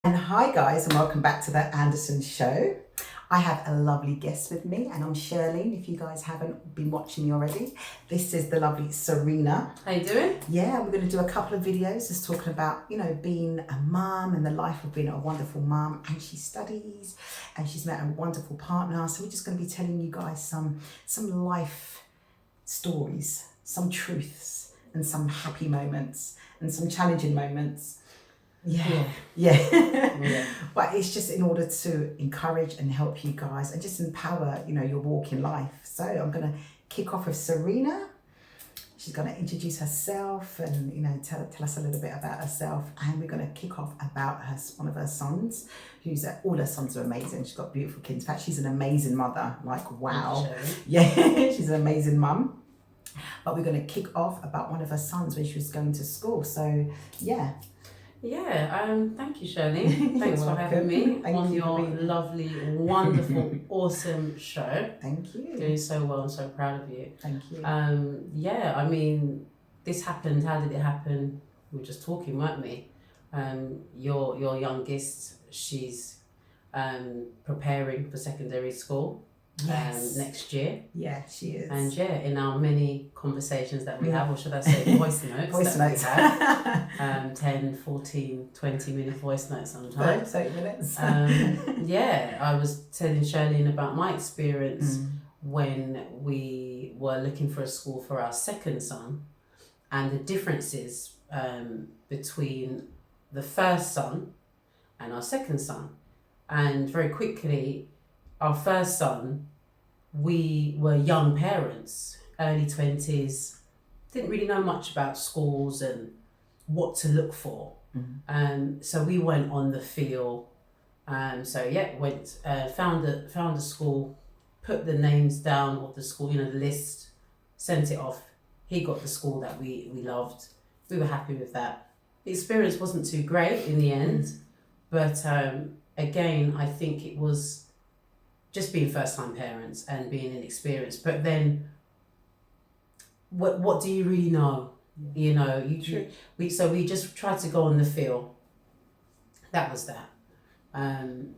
And hi guys, and welcome back to the Anderson Show. I have a lovely guest with me, and I'm Shirlene. If you guys haven't been watching me already, this is the lovely Serena. How you doing? Yeah, we're going to do a couple of videos just talking about, being a mum and the life of being a wonderful mum. And she studies, and she's met a wonderful partner. So we're just going to be telling you guys some life stories, some truths, and some happy moments, and some challenging moments. Yeah. But it's just in order to encourage and help you guys and just empower, your walk in life. So I'm going to kick off with Serena. She's going to introduce herself and, tell us a little bit about herself. And we're going to kick off about one of her sons, all her sons are amazing. She's got beautiful kids. In fact, she's an amazing mother. Like, wow. Yeah, she's an amazing mum. But we're going to kick off about one of her sons when she was going to school. So, yeah. Thank you, Shirley. Thanks for having me on your lovely, wonderful, awesome show. Thank you. Doing so well and so proud of you. Thank you. This happened. How did it happen? We were just talking, weren't we? Your youngest, she's preparing for secondary school. Yes. Next year. Yeah, she is. And in our many conversations that we have, or should I say voice notes we have, 10, 14, 20-minute voice notes sometimes. 30 minutes. I was telling Shirlene about my experience when we were looking for a school for our second son and the differences between the first son and our second son. And very quickly, our first son, we were young parents, early 20s, didn't really know much about schools and what to look for. So we went on the feel. Found a school, put the names down of the school, the list, sent it off. He got the school that we loved. We were happy with that. The experience wasn't too great in the end, but again, I think it was just being first-time parents and being inexperienced. But then, what do you really know? We just tried to go on the feel. That was that.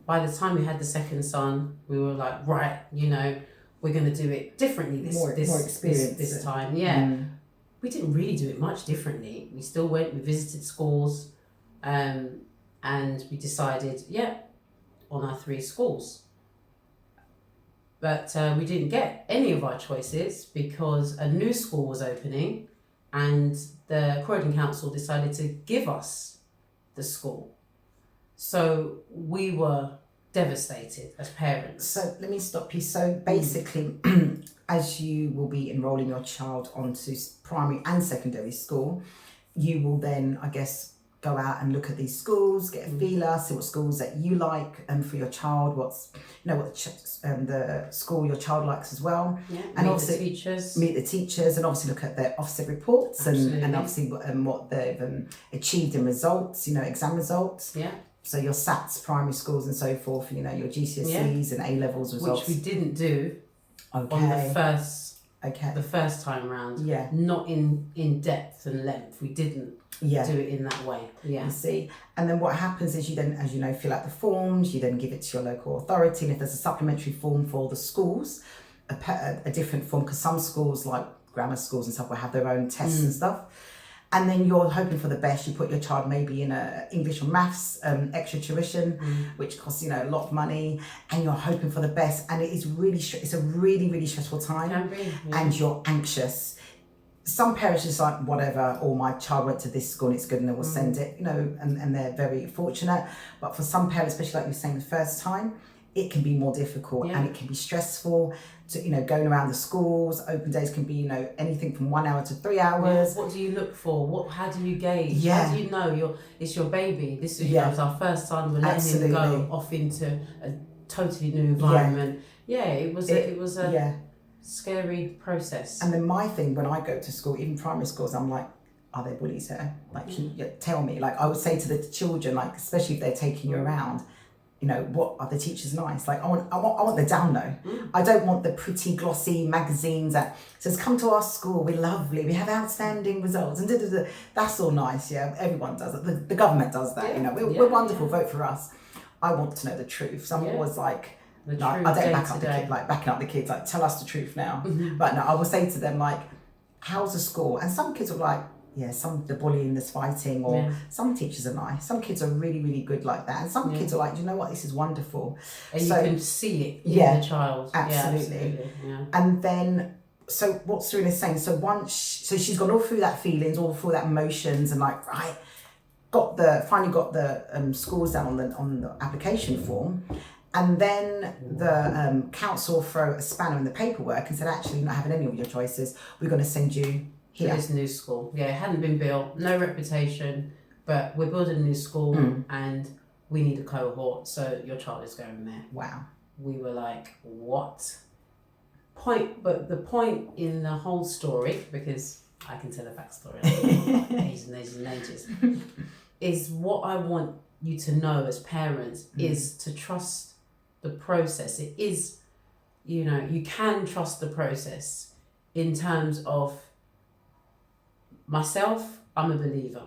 By the time we had the second son, we were like, right, we're going to do it differently this time. Yeah. We didn't really do it much differently. We still went, we visited schools, and we decided, on our 3 schools. But we didn't get any of our choices because a new school was opening and the Croydon Council decided to give us the school. So we were devastated as parents. So let me stop you. So basically, as you will be enrolling your child onto primary and secondary school, you will then, I guess, go out and look at these schools, get a feeler, see what schools that you like, and for your child, what the school your child likes as well. Yeah, and meet obviously meet the teachers, and obviously look at their Ofsted reports and obviously what they've achieved in results, exam results. Yeah. So your SATs, primary schools, and so forth. Your GCSEs and A levels results, which we didn't do on the first time round. Yeah. Not in depth and length. We didn't. Do it in that way. Yeah. You see, and then what happens is you then, as you know, fill out the forms. You then give it to your local authority, and if there's a supplementary form for the schools, a different form, because some schools, like grammar schools and stuff, will have their own tests and stuff. And then you're hoping for the best. You put your child maybe in a English or maths extra tuition, which costs a lot of money, and you're hoping for the best. And it's a really, really stressful time. Can be, and you're anxious. Some parents just like, whatever, or my child went to this school and it's good and they will send it, and they're very fortunate. But for some parents, especially like you were saying the first time, it can be more difficult and it can be stressful to, going around the schools. Open days can be, anything from 1 hour to 3 hours. What do you look for? How do you gauge? Yeah. How do you know it's your baby? This is it's our first son. We're letting him go off into a totally new environment. It was a scary process. And then my thing when I go to school, even primary schools, I'm like, are there bullies here? Like, can you tell me? Like, I would say to the children, like, especially if they're taking you around, what are the teachers nice? Like I want the down low. I don't want the pretty glossy magazines that says come to our school, we're lovely, we have outstanding results, and that's all nice. Yeah, everyone does it. The government does that. We're wonderful. Vote for us. I want to know the truth. So I'm always like, I don't back up the kid, like backing up the kids, like tell us the truth now. But no, I will say to them like, how's the school? And some kids are like, the bullying, there's fighting, or some teachers are nice. Some kids are really, really good like that. And some kids are like, you know what, this is wonderful. And you can see it in the child. Absolutely. Yeah. And then, so what Serena's saying, so she's gone all through that feelings, all through that emotions, and like, right, finally got the scores down on the application form. And then the council throw a spanner in the paperwork and said, actually, you're not having any of your choices. We're going to send you here. To this new school. Yeah, it hadn't been built, no reputation, but we're building a new school and we need a cohort, so your child is going there. Wow. We were like, what? But the point in the whole story, because I can tell a backstory, ages and ages and ages, is what I want you to know as parents is to trust the process. It is, you can trust the process in terms of myself. I'm a believer.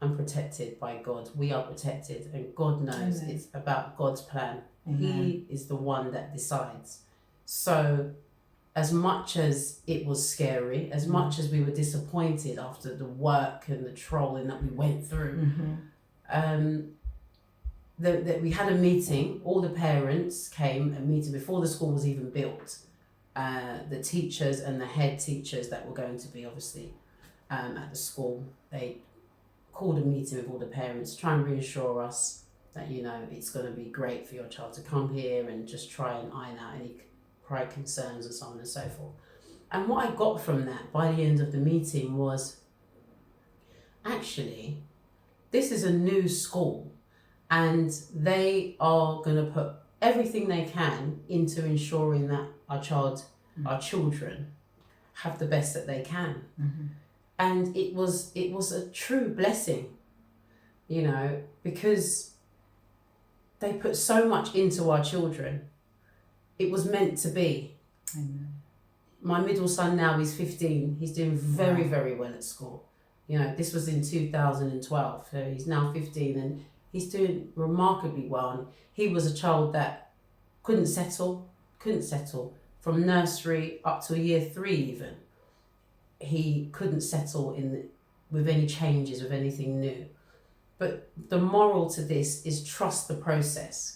I'm protected by God. We are protected, and God knows it's about God's plan. He is the one that decides. So as much as it was scary, as much as we were disappointed after the work and the trolling that we went through, that we had a meeting, all the parents came, a meeting before the school was even built. The teachers and the head teachers that were going to be obviously at the school, they called a meeting with all the parents, try and reassure us that, it's going to be great for your child to come here and just try and iron out any prior concerns and so on and so forth. And what I got from that by the end of the meeting was, actually, this is a new school and they are going to put everything they can into ensuring that our children have the best that they can. And it was a true blessing, because they put so much into our children. It was meant to be. My middle son now, he's 15. He's doing very, very well at school. This was in 2012. So he's now 15 and he's doing remarkably well. And he was a child that couldn't settle from nursery up to year 3 even. He couldn't settle with any changes, with anything new. But the moral to this is trust the process.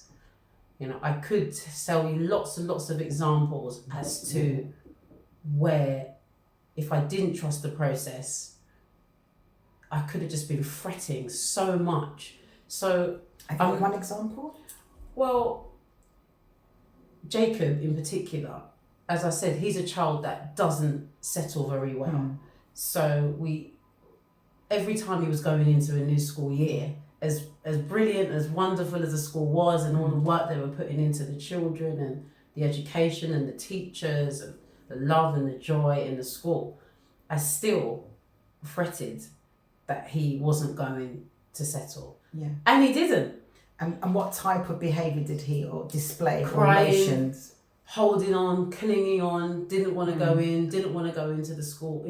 I could tell you lots and lots of examples as to where, if I didn't trust the process, I could have just been fretting so much. So, one example? Well, Jacob in particular, as I said, he's a child that doesn't settle very well. So every time he was going into a new school year, as brilliant, as wonderful as the school was, and all the work they were putting into the children and the education and the teachers and the love and the joy in the school, I still fretted that he wasn't going to settle. Yeah. And he didn't. And what type of behaviour did he display? Crying, or emotions? Holding on, clinging on, didn't want to go in, didn't want to go into school.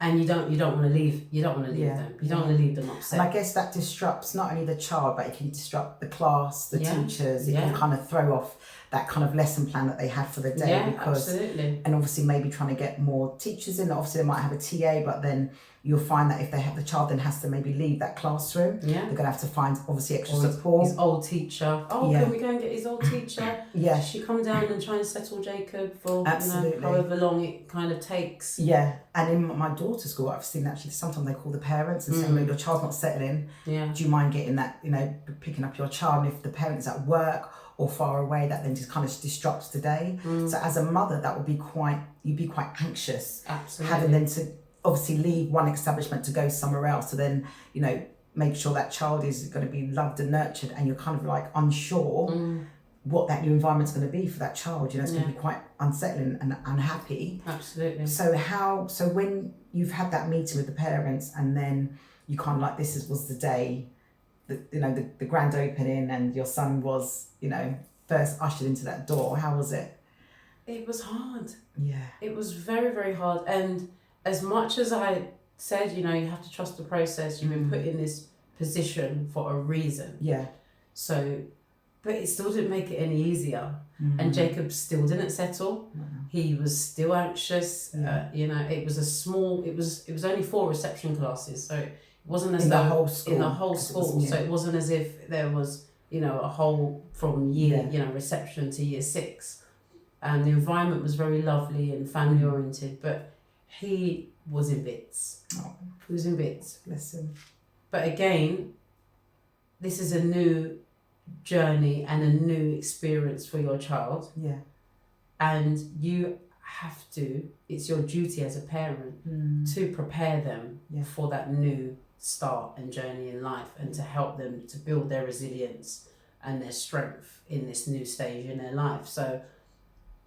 And you don't want to leave. You don't want to leave them. You don't want to leave them upset. And I guess that disrupts not only the child, but it can disrupt the class, the teachers. It can kind of throw off that kind of lesson plan that they had for the day. Absolutely. And obviously maybe trying to get more teachers in. Obviously they might have a TA, but then you'll find that if they have the child then has to maybe leave that classroom, they're going to have to find obviously extra support. His old teacher. Can we go and get his old teacher? She come down and try and settle Jacob for however long it kind of takes. Yeah, and in my daughter's school, I've seen actually sometimes they call the parents and say, look, your child's not settling. Yeah. Do you mind getting that, picking up your child? And if the parent's at work or far away, that then just kind of disrupts the day. So as a mother, that would be you'd be quite anxious. Absolutely. Having them to obviously leave one establishment to go somewhere else. So then, make sure that child is going to be loved and nurtured, and you're kind of like unsure what that new environment's going to be for that child. It's going to be quite unsettling and unhappy. Absolutely. So when you've had that meeting with the parents and then you kind of like, was the day, the grand opening and your son was, first ushered into that door? How was it? It was hard. Yeah. It was very, very hard. And as much as I said, you have to trust the process, you've been put in this position for a reason. Yeah. So, but it still didn't make it any easier. And Jacob still didn't settle. He was still anxious. Yeah. It was only 4 reception classes. So it wasn't as In though the whole school. in the whole school. So it wasn't as if there was, a whole from year, reception to year 6. And the environment was very lovely and family oriented, but he was in bits. Oh. He was in bits. Bless him. But again, this is a new journey and a new experience for your child. Yeah. And you have to, it's your duty as a parent to prepare them for that new start and journey in life, and to help them to build their resilience and their strength in this new stage in their life. So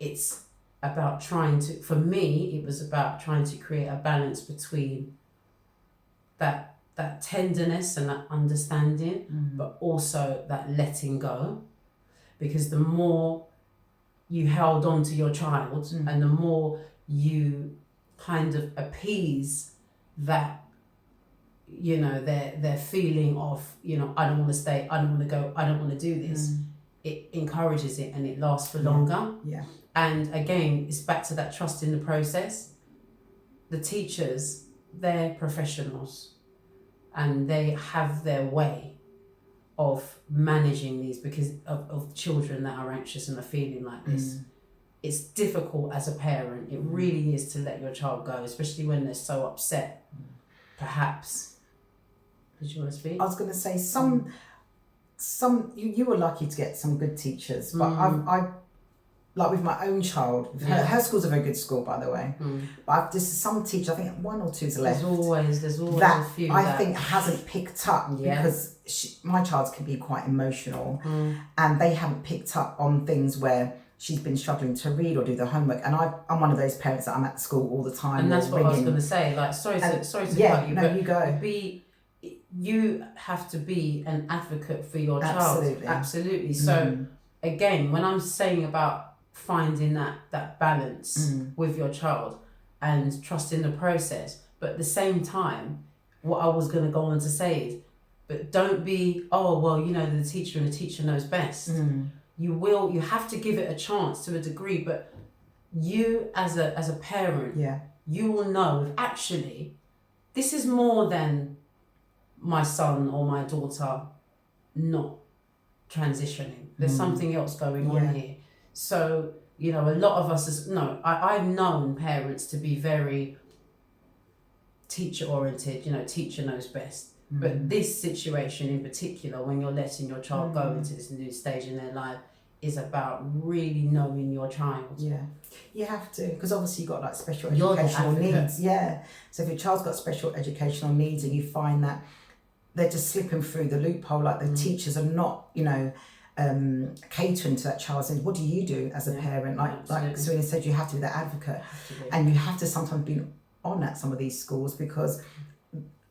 it's about for me, it was about trying to create a balance between that tenderness and that understanding, but also that letting go. Because the more you held on to your child and the more you kind of appease that, their feeling of, I don't want to stay, I don't want to go, I don't want to do this, it encourages it and it lasts for longer. Yeah. And again, it's back to that trust in the process. The teachers, they're professionals and they have their way of managing these because of children that are anxious and are feeling like this. It's difficult as a parent. It really is to let your child go, especially when they're so upset. Perhaps. Did you want to speak? I was going to say some you were lucky to get some good teachers, but I like with my own child, her school's a very good school, by the way, but there's some teacher, I think 1 or 2's left, there's always that a few I think hasn't picked up because my child can be quite emotional and they haven't picked up on things where she's been struggling to read or do the homework, and I'm one of those parents that I'm at school all the time, and that's what I was going to say, like sorry to cut you, but you go. You have to be an advocate for your Absolutely. child. Absolutely. So again, when I'm saying about finding that balance with your child and trusting the process, but at the same time, what I was going to go on to say is, but don't be, the teacher and the teacher knows best. You have to give it a chance to a degree, but you as a parent, you will know, actually, this is more than my son or my daughter not transitioning. There's something else going on here. So, a lot of us I've known parents to be very teacher oriented, teacher knows best. But this situation in particular, when you're letting your child go into this new stage in their life, is about really knowing your child. Yeah, you have to, because obviously you've got like special educational needs. Yeah, so if your child's got special educational needs and you find that they're just slipping through the loophole, like the teachers are not, catering to that child's needs, what do you do as a parent? Like Serena said, you have to be the advocate, and you have to sometimes be on at some of these schools, because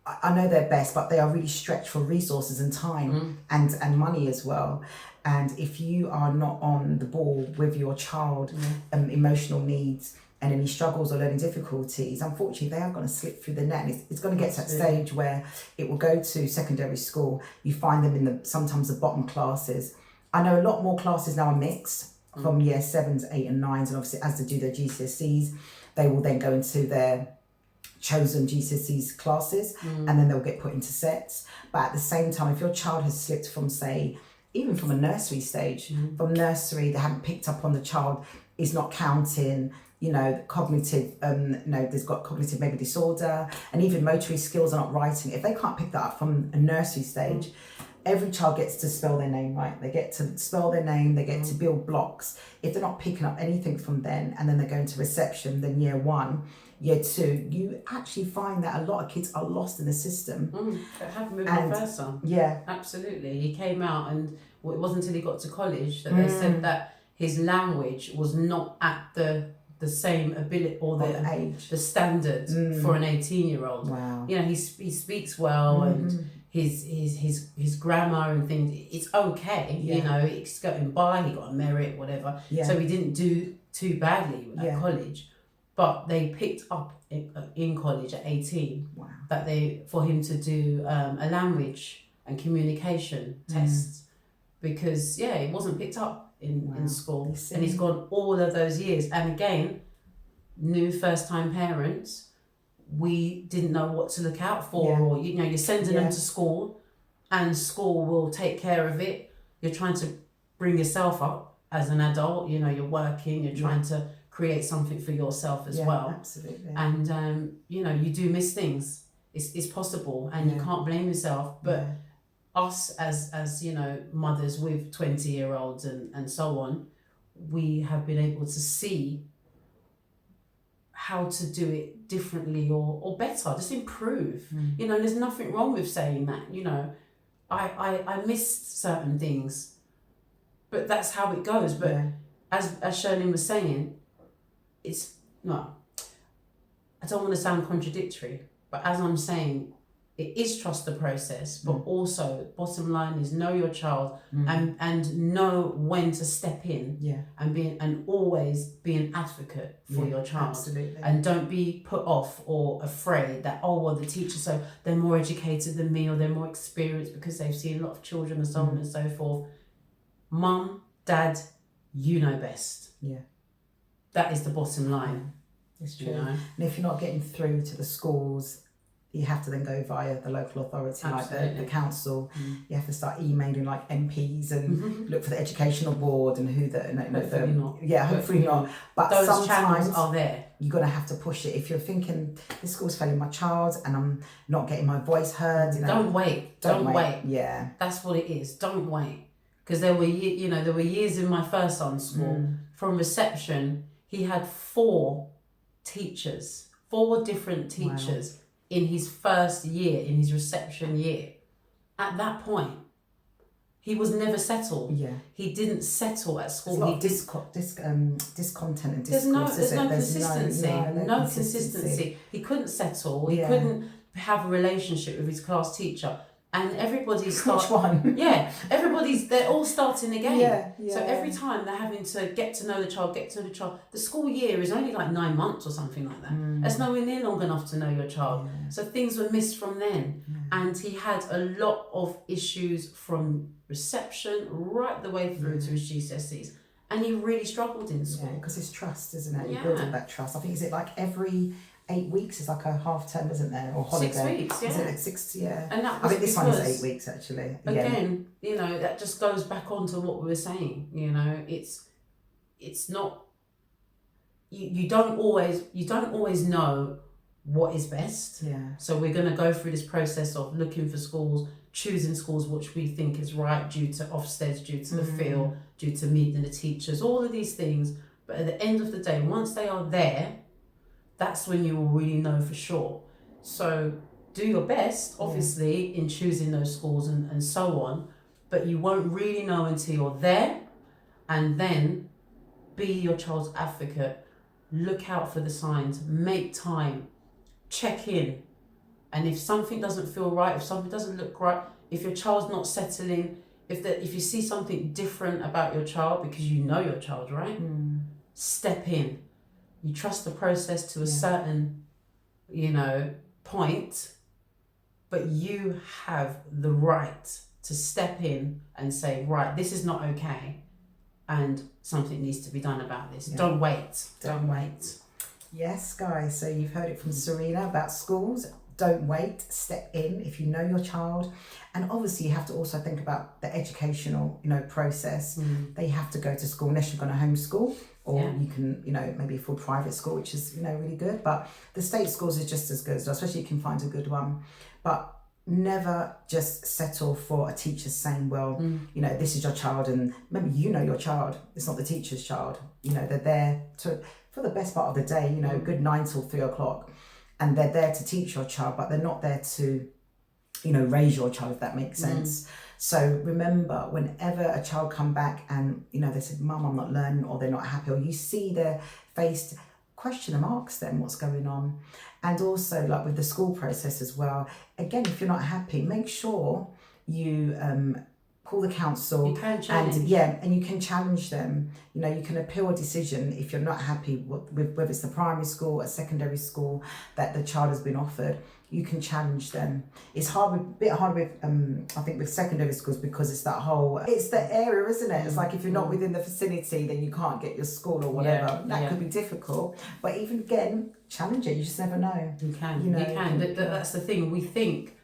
I know they're best, but they are really stretched for resources and time and money as well. And if you are not on the ball with your child, emotional needs and any struggles or learning difficulties, unfortunately, they are going to slip through the net. And it's going to get to that stage where it will go to secondary school. You find them in sometimes the bottom classes. I know a lot more classes now are mixed from year 7s, 8 and 9s. And obviously, as they do their GCSEs, they will then go into their chosen GCSEs classes and then they'll get put into sets. But at the same time, if your child has slipped from, say, even from a nursery stage, from nursery, they haven't picked up on the child is not counting, cognitive, there's got cognitive maybe disorder, and even motory skills are not writing. If they can't pick that up from a nursery stage, every child gets to spell their name right. They get to spell their name, they get to build blocks. If they're not picking up anything from then, and then they're going to reception, then year 1, year 2, you actually find that a lot of kids are lost in the system. That happened with my first son. Yeah. Absolutely. He came out, and it wasn't until he got to college that they said that his language was not at the same ability or the age, the standard for an 18-year-old. Wow. He speaks well and his grammar and things, it's okay. You know, it's going by. He got a merit, whatever. So he didn't do too badly at college, but they picked up in college at 18 that for him to do a language and communication tests, because it wasn't picked up in school, and he's gone all of those years. And again, new first time parents, we didn't know what to look out for, or you're sending them to school, and school will take care of it. You're trying to bring yourself up as an adult. You're working, you're trying to create something for yourself as well. Absolutely. And you do miss things. It's possible, and you can't blame yourself. But us as mothers with 20-year-olds and so on, we have been able to see how to do it differently or better, just improve. There's nothing wrong with saying that. I missed certain things, but that's how it goes. But as Shirlene was saying, it's no, I don't want to sound contradictory, but as I'm saying, it is trust the process, but also bottom line is know your child and know when to step in and always be an advocate for your child. Absolutely. And don't be put off or afraid that, the teacher, so they're more educated than me, or they're more experienced because they've seen a lot of children and so on and so forth. Mum, dad, you know best. That is the bottom line. It's true. And if you're not getting through to the schools, you have to then go via the local authority, like the council. You have to start emailing like MPs and look for the educational board and who hopefully not. Yeah, hopefully not. But those sometimes channels are there. You're gonna have to push it. If you're thinking this school's failing my child and I'm not getting my voice heard, don't wait. Don't wait. Yeah, that's what it is. Don't wait, because there were years in my first son's school. From reception, he had 4 different teachers. In his first year, in his reception year. At that point, he was never settled. He didn't settle at school. There's a lot of discontent and discourse. There's no consistency. No consistency. He couldn't settle. He couldn't have a relationship with his class teacher. And everybody's they're all starting again. So every time they're having to get to know the child. The school year is only like 9 months or something like that. That's nowhere near long enough to know your child. So things were missed from then. And he had a lot of issues from reception right the way through to his GCSEs. And he really struggled in school. Because it's trust, isn't it? You build up that trust. I think, is it like every 8 weeks is like a half term, isn't there? Or holiday. 6 weeks, Is it 6? Yeah. And that I was think this one is 8 weeks actually. Again, that just goes back on to what we were saying. It's not. You don't always know what is best. So we're going to go through this process of looking for schools, choosing schools which we think is right due to Ofsted, due to the feel, due to meeting the teachers, all of these things. But at the end of the day, once they are there, that's when you will really know for sure. So do your best, obviously, in choosing those schools and so on, but you won't really know until you're there. And then be your child's advocate. Look out for the signs, make time, check in. And if something doesn't feel right, if something doesn't look right, if your child's not settling, if you see something different about your child, because you know your child, right? Step in. You trust the process to a certain, point, but you have the right to step in and say, right, this is not okay, and something needs to be done about this. Don't wait. Don't wait. Yes, guys. So you've heard it from Serena about schools. Don't wait. Step in if you know your child. And obviously you have to also think about the educational, process. They have to go to school unless you're going to homeschool. Or you can, maybe afford private school, which is, really good. But the state schools is just as good, especially if you can find a good one. But never just settle for a teacher saying, well, this is your child, and maybe your child. It's not the teacher's child. They're there for the best part of the day, good 9 till 3 o'clock. And they're there to teach your child, but they're not there to, raise your child, if that makes sense. So remember, whenever a child come back and, they said, Mum, I'm not learning, or they're not happy, or you see their face question them, ask them what's going on. And also, like with the school process as well, again, if you're not happy, make sure you call the council. You can challenge. And you can challenge them. You know, you can appeal a decision if you're not happy with whether it's the primary school or secondary school that the child has been offered. You can challenge them. It's a bit hard with I think with secondary schools, because it's the area, isn't it? It's like if you're not within the vicinity, then you can't get your school or whatever. That could be difficult. But even again, challenge it. You just never know. You can. You know, you can. That's the thing. We think.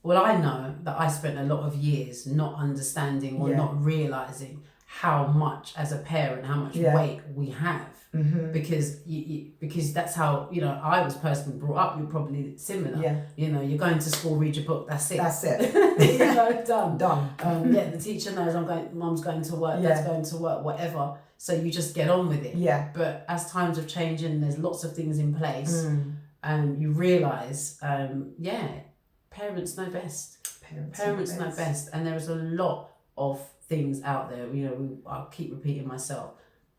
Well, I know that I spent a lot of years not understanding or not realizing how much, as a parent, how much weight we have. Mm-hmm. Because that's how, you know, I was personally brought up. You're probably similar. Yeah. You know, you're going to school, read your book, that's it. That's it. You know, done. Done. The teacher knows mum's going to work, dad's going to work, whatever. So you just get on with it. Yeah. But as times have changed and there's lots of things in place, and you realise, parents know best. Parents know best. And there is a lot of things out there, you know, I'll keep repeating myself,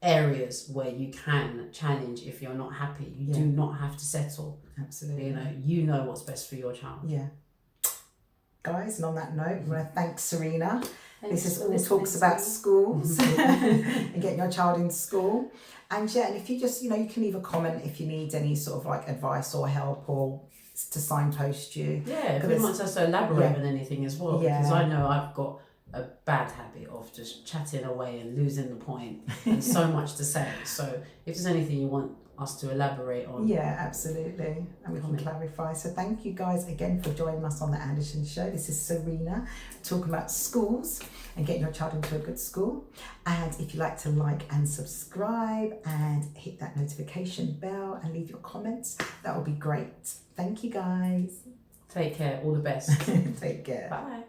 areas where you can challenge if you're not happy. You do not have to settle. Absolutely. You know what's best for your child. Yeah. Guys, and on that note, we want to thank Serena. This is all talks about schools and getting your child in school. And and if you just, you can leave a comment if you need any sort of like advice or help or to signpost you. Yeah, if you want us to elaborate on anything as well, because I know I've got a bad habit of just chatting away and losing the point and so much to say. So if there's anything you want us to elaborate on. Yeah, absolutely. And we can clarify. So thank you guys again for joining us on the Anderson Show. This is Serena talking about schools and getting your child into a good school. And if you'd like to like and subscribe and hit that notification bell and leave your comments, that would be great. Thank you guys. Take care. All the best. Take care. Bye.